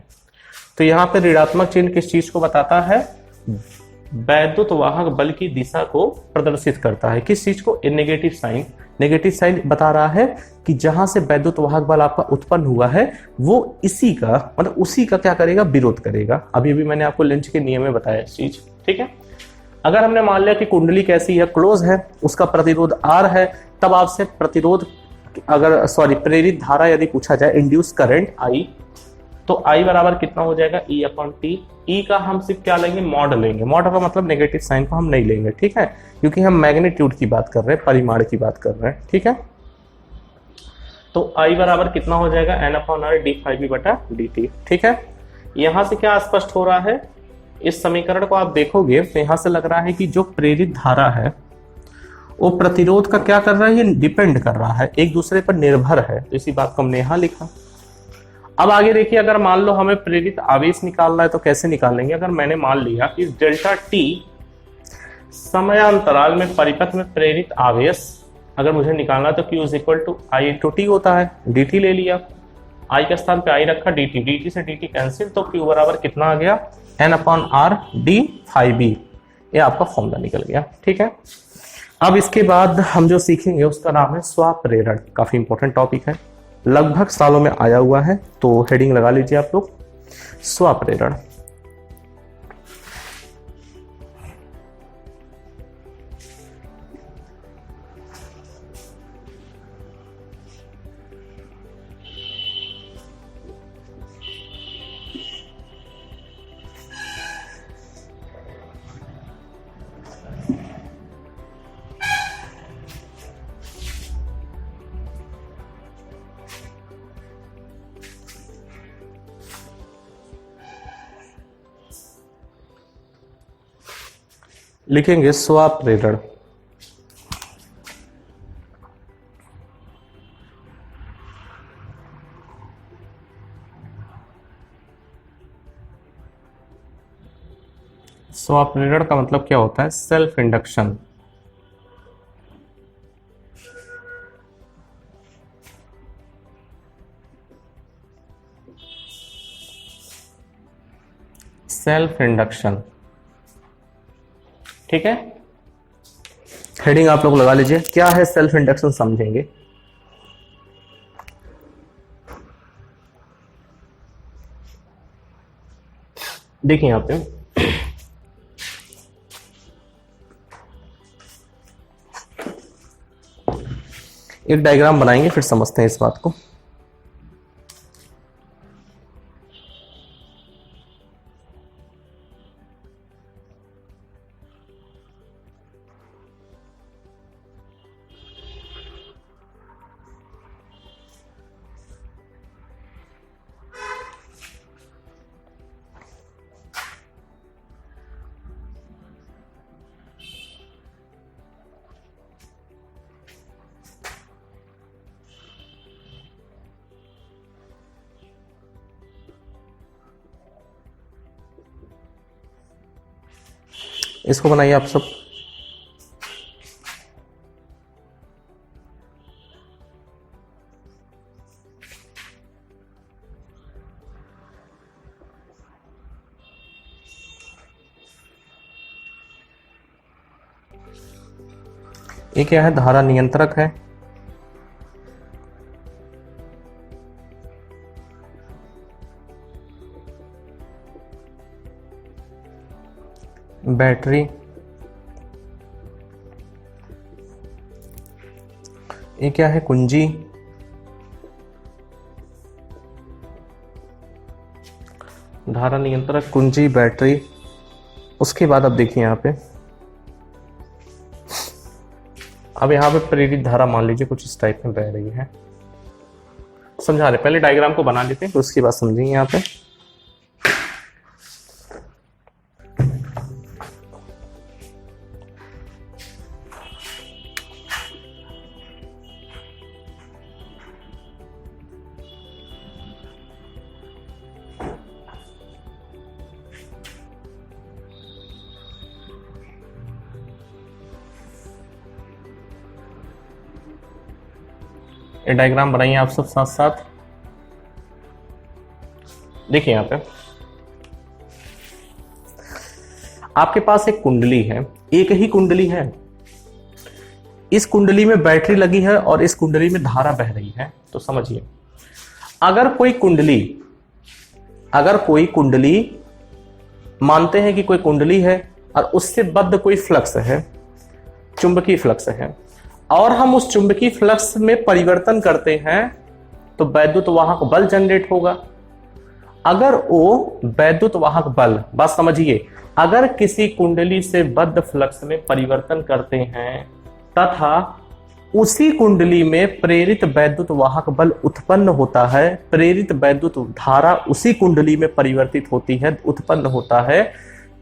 Speaker 1: तो यहाँ पे ऋणात्मक चिन्ह किस चीज को बताता है, वैद्युत वाहक बल की दिशा को प्रदर्शित करता है। किस चीज को, नेगेटिव साइन। नेगेटिव साइन बता रहा है कि जहां से वैद्युत वाहक बल आपका उत्पन्न हुआ है वो इसी का मतलब उसी का क्या करेगा, विरोध करेगा। अभी भी मैंने आपको लेंज के नियम में बताया इस चीज। ठीक है, अगर हमने मान लिया कि कुंडली कैसी है, क्लोज है, उसका प्रतिरोध R है, तब आपसे प्रतिरोध अगर प्रेरित धारा यदि पूछा जाए, इंड्यूस करंट I, तो I बराबर कितना हो जाएगा, E अपॉन टी। E का हम सिर्फ क्या लेंगे, मॉड लेंगे। मॉड का मतलब नेगेटिव साइन को हम नहीं लेंगे। ठीक है, क्योंकि हम मैग्नीट्यूड की बात कर रहे हैं, परिमाण की बात कर रहे हैं। ठीक है, तो I बराबर कितना हो जाएगा, N upon R d phi b बटा dt। ठीक है, यहां से क्या स्पष्ट हो रहा है, इस समीकरण को आप देखोगे तो यहां से लग रहा है कि जो प्रेरित धारा है वो प्रतिरोध का क्या कर रहा है, ये डिपेंड कर रहा है, एक दूसरे पर निर्भर है। तो इसी बात को हमने यहां लिखा। अब आगे देखिए, अगर मान लो हमें प्रेरित आवेश निकालना है तो कैसे निकालेंगे। अगर मैंने मान लिया कि डेल्टा टी समयांतराल में परिपथ में प्रेरित आवेश अगर मुझे निकालना है तो Q is equal to I into t होता है, dt ले लिया, I के स्थान पे I रखा, dt से dt कैंसिल, तो Q बराबर कितना आ गया, N upon R d phi b। ये आपका फॉर्मूला निकल गया। ठीक है, अब इसके बाद हम जो सीखेंगे उसका नाम है स्वप्रेरण। काफी इंपॉर्टेंट टॉपिक है, लगभग सालों में आया हुआ है, तो हेडिंग लगा लीजिए आप लोग, स्वप्रेरण। लिखेंगे स्वप्रेरण। स्वप्रेरण का मतलब क्या होता है, सेल्फ इंडक्शन। Self induction. ठीक है, हेडिंग आप लोग लगा लीजिए, क्या है सेल्फ इंडक्शन समझेंगे। देखिए यहां पे एक डायग्राम बनाएंगे, फिर समझते हैं इस बात को। इसको बनाइए आप सब। ये क्या है, धारा नियंत्रक है। बैटरी, ये क्या है, कुंजी। धारा नियंत्रक, कुंजी, बैटरी। उसके बाद अब देखिए यहाँ पे अब यहाँ पे प्रेरित धारा मान लीजिए कुछ इस टाइप में बह रही है। समझा रहे, पहले डायग्राम को बना लेते हैं तो उसकी बात समझेंगे यहाँ पे। ये डायग्राम बनाइए आप सब साथ साथ। देखिए यहाँ पे आपके पास एक कुंडली है, एक ही कुंडली है। इस कुंडली में बैटरी लगी है और इस कुंडली में धारा बह रही है। तो समझिए, अगर कोई कुंडली मानते हैं कि कोई कुंडली है और उससे बद्ध कोई फ्लक्स है, चुंबकीय फ्लक्स है, और हम उस चुंबकीय फ्लक्स में परिवर्तन करते हैं तो वैद्युत वाहक बल जनरेट होगा। अगर वो वैद्युत वाहक बल, बात समझिए, अगर किसी कुंडली से बद्ध फ्लक्स में परिवर्तन करते हैं तथा उसी कुंडली में प्रेरित वैद्युत वाहक बल उत्पन्न होता है, प्रेरित वैद्युत धारा उसी कुंडली में परिवर्तित होती है, उत्पन्न होता है,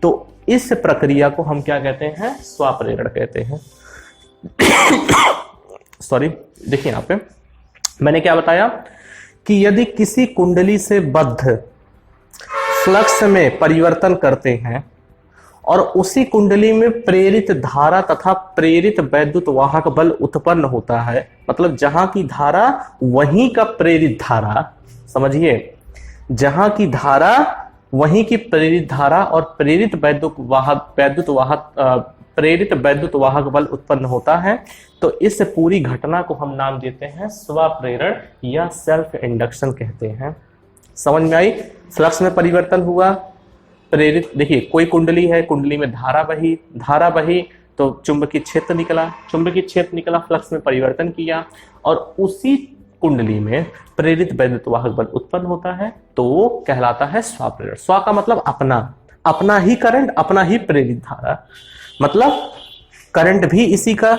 Speaker 1: तो इस प्रक्रिया को हम क्या कहते हैं? स्वाप्रेरण कहते हैं। सॉरी, देखिए यहां पे मैंने क्या बताया कि यदि किसी कुंडली से बद्ध फ्लक्स में परिवर्तन करते हैं और उसी कुंडली में प्रेरित धारा तथा प्रेरित वैद्युत वाहक बल उत्पन्न होता है, मतलब जहां की धारा वहीं का प्रेरित धारा, समझिए, जहां की धारा वहीं की प्रेरित धारा और प्रेरित वैद्युत वाहक बल उत्पन्न होता है, तो इस पूरी घटना को हम नाम देते हैं स्वप्रेरण या सेल्फ इंडक्शन कहते हैं। समझ में आई? फ्लक्स में परिवर्तन हुआ, प्रेरित, देखिए कोई कुंडली है, कुंडली में धारा बही तो चुंबकीय क्षेत्र निकला, फ्लक्स में परिवर्तन किया और उसी कुंडली में प्रेरित वैद्युत वाहक बल उत्पन्न होता है, तो वो कहलाता है स्वप्रेरण। स्व का मतलब अपना ही करंट, अपना ही प्रेरित धारा, मतलब करंट भी इसी का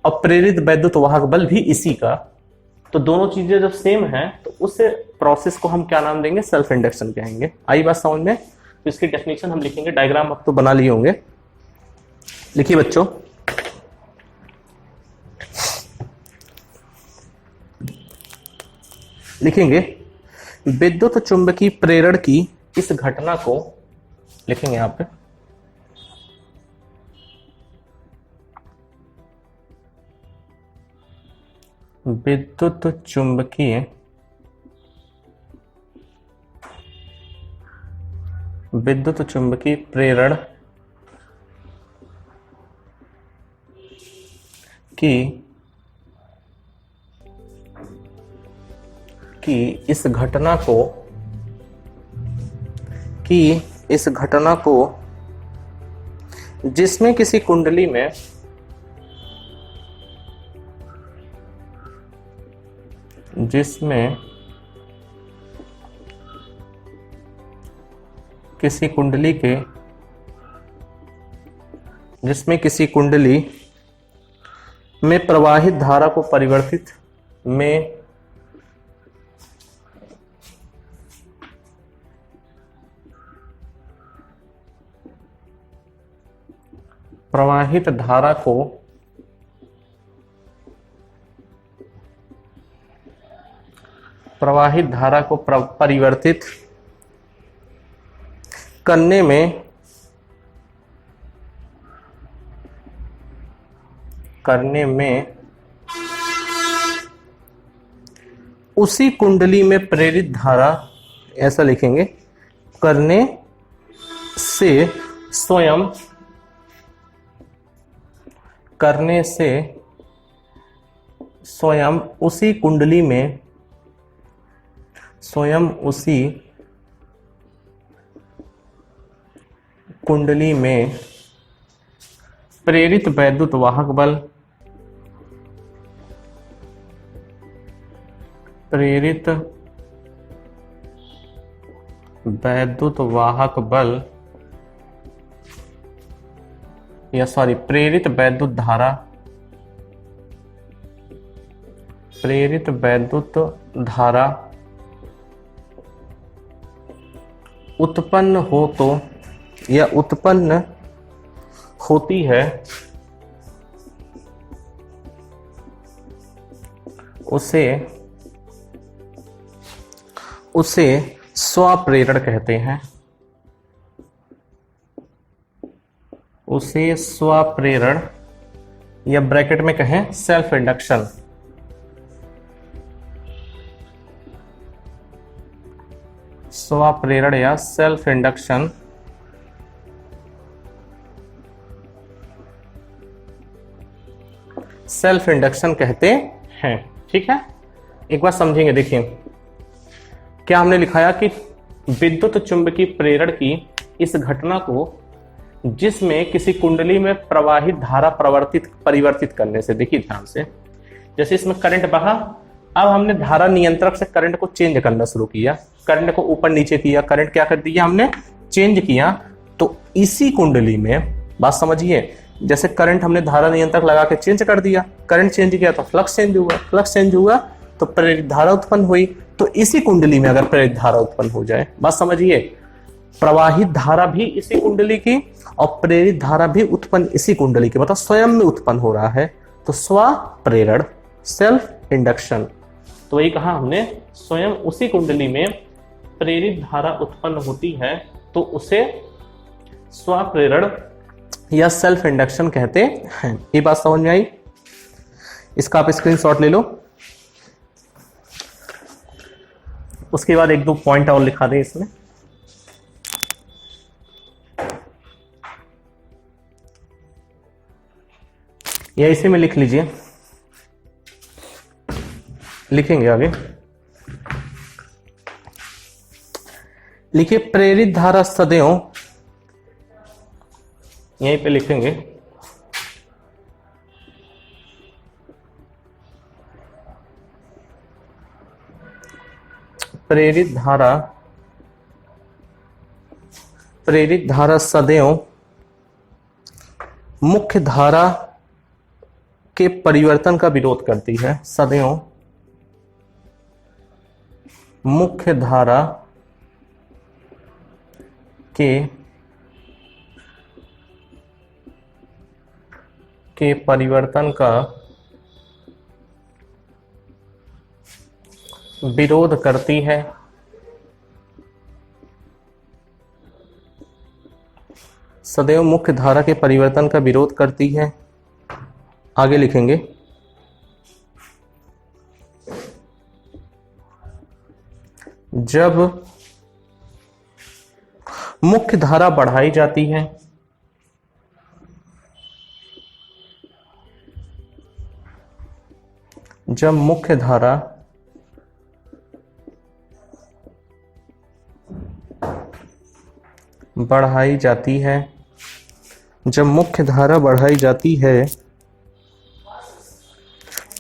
Speaker 1: और प्रेरित वैद्युत वाहक बल भी इसी का। तो दोनों चीजें जब सेम हैं तो उस प्रोसेस को हम क्या नाम देंगे? सेल्फ इंडक्शन कहेंगे। आई बात समझ में? तो इसकी डेफिनेशन हम लिखेंगे, डायग्राम अब तो बना लिए होंगे, लिखिए बच्चों। लिखेंगे विद्युत चुंबकीय प्रेरण की इस घटना को लिखेंगे यहां पे, विद्युत चुंबकीय प्रेरण की इस घटना को जिसमें किसी कुंडली में किसी कुंडली में प्रवाहित धारा को परिवर्तित में प्रवाहित धारा को परिवर्तित करने में उसी कुंडली में प्रेरित धारा, ऐसा लिखेंगे, करने से स्वयं उसी कुंडली में प्रेरित वैद्युत वाहक बल या प्रेरित वैद्युत धारा प्रेरित वैद्युत धारा उत्पन्न हो तो या उत्पन्न होती है उसे स्वप्रेरण कहते हैं। उसे स्वप्रेरण या ब्रैकेट में कहें सेल्फ इंडक्शन। स्वप्रेरण या सेल्फ इंडक्शन कहते हैं। ठीक है, एक बार समझेंगे। देखिए क्या हमने लिखाया कि विद्युत चुंबकीय प्रेरण की इस घटना को जिसमें किसी कुंडली में प्रवाहित धारा परिवर्तित करने से, देखिए ध्यान से, जैसे इसमें करंट बहा, अब हमने धारा नियंत्रक से करंट को चेंज करना शुरू किया, करंट को ऊपर नीचे किया, करंट क्या कर दिया हमने, चेंज किया। तो इसी कुंडली में, बात समझिए, जैसे करंट हमने धारा नियंत्रक लगा के चेंज कर दिया, करंट चेंज किया तो फ्लक्स चेंज हुआ, फ्लक्स चेंज हुआ तो प्रेरित धारा उत्पन्न हुई। तो इसी कुंडली में अगर प्रेरित धारा उत्पन्न हो जाए, बात समझिए, प्रवाहित धारा भी इसी कुंडली की और प्रेरित धारा भी उत्पन्न इसी कुंडली की, मतलब स्वयं में उत्पन्न हो रहा है, तो स्वप्रेरण, सेल्फ इंडक्शन। तो वही कहा हमने, स्वयं उसी कुंडली में प्रेरित धारा उत्पन्न होती है तो उसे स्वप्रेरण या सेल्फ इंडक्शन कहते हैं। ये बात समझ में आई? इसका आप स्क्रीनशॉट ले लो। उसके बाद एक दो पॉइंट और लिखा दें इसमें। या इसी में लिख लीजिए, लिखेंगे आगे। लिखिए प्रेरित धारा सदैव, यहीं पे लिखेंगे, प्रेरित धारा सदैव मुख्य धारा के परिवर्तन का विरोध करती है। सदैव मुख्य धारा के परिवर्तन का विरोध करती है। सदैव मुख्य धारा के परिवर्तन का विरोध करती है। आगे लिखेंगे, जब मुख्य धारा बढ़ाई जाती है, जब मुख्य धारा बढ़ाई जाती है, जब मुख्य धारा बढ़ाई जाती है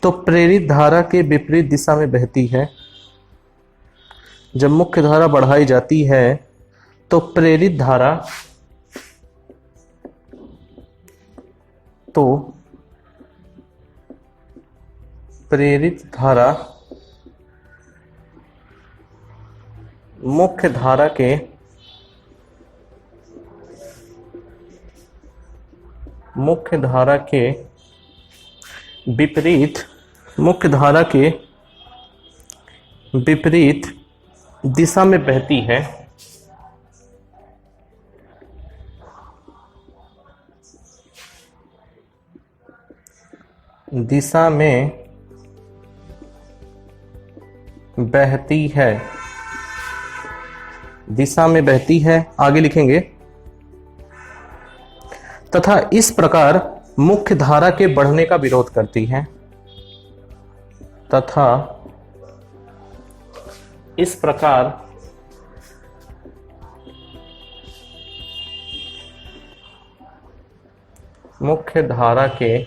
Speaker 1: तो प्रेरित धारा के विपरीत दिशा में बहती है। जब मुख्य धारा बढ़ाई जाती है तो प्रेरित धारा मुख्य धारा के विपरीत दिशा में बहती है। दिशा में बहती है, दिशा में बहती है। आगे लिखेंगे, तथा इस प्रकार मुख्य धारा के बढ़ने का विरोध करती है। तथा इस प्रकार मुख्य धारा के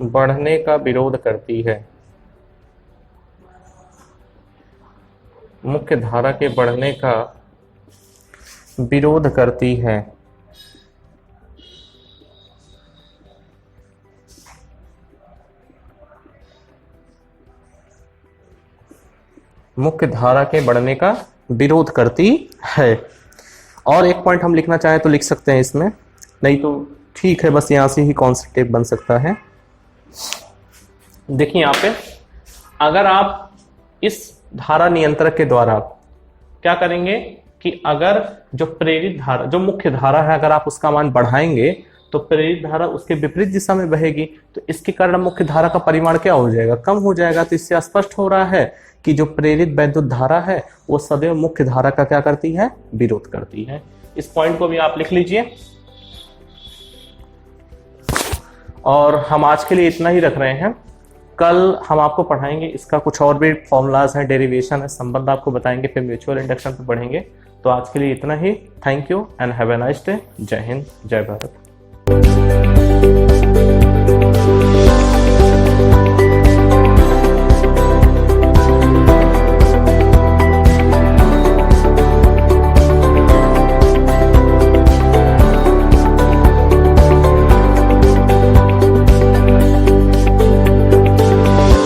Speaker 1: बढ़ने का विरोध करती है। मुख्य धारा के बढ़ने का विरोध करती है। मुख्य धारा के बढ़ने का विरोध करती है। और एक पॉइंट हम लिखना चाहें तो लिख सकते हैं इसमें, नहीं तो ठीक है, बस यहां से ही कॉन्सेप्ट बन सकता है। देखिए यहां पे अगर आप इस धारा नियंत्रक के द्वारा क्या करेंगे कि अगर जो प्रेरित धारा, जो मुख्य धारा है, अगर आप उसका मान बढ़ाएंगे तो प्रेरित धारा उसके विपरीत दिशा में बहेगी, तो इसके कारण मुख्य धारा का परिमाण क्या हो जाएगा, कम हो जाएगा। तो इससे स्पष्ट हो रहा है कि जो प्रेरित वैद्युत धारा है वो सदैव मुख्य धारा का क्या करती है, विरोध करती है। इस पॉइंट को भी आप लिख लीजिए। और हम आज के लिए इतना ही रख रहे हैं। कल हम आपको पढ़ाएंगे, इसका कुछ और भी फॉर्मूलाज है, डेरिवेशन है, संबंध आपको बताएंगे, फिर म्यूचुअल इंडक्शन पे पढ़ेंगे। तो आज के लिए इतना ही। Thank you and have a nice day. जय हिंद, जय भारत।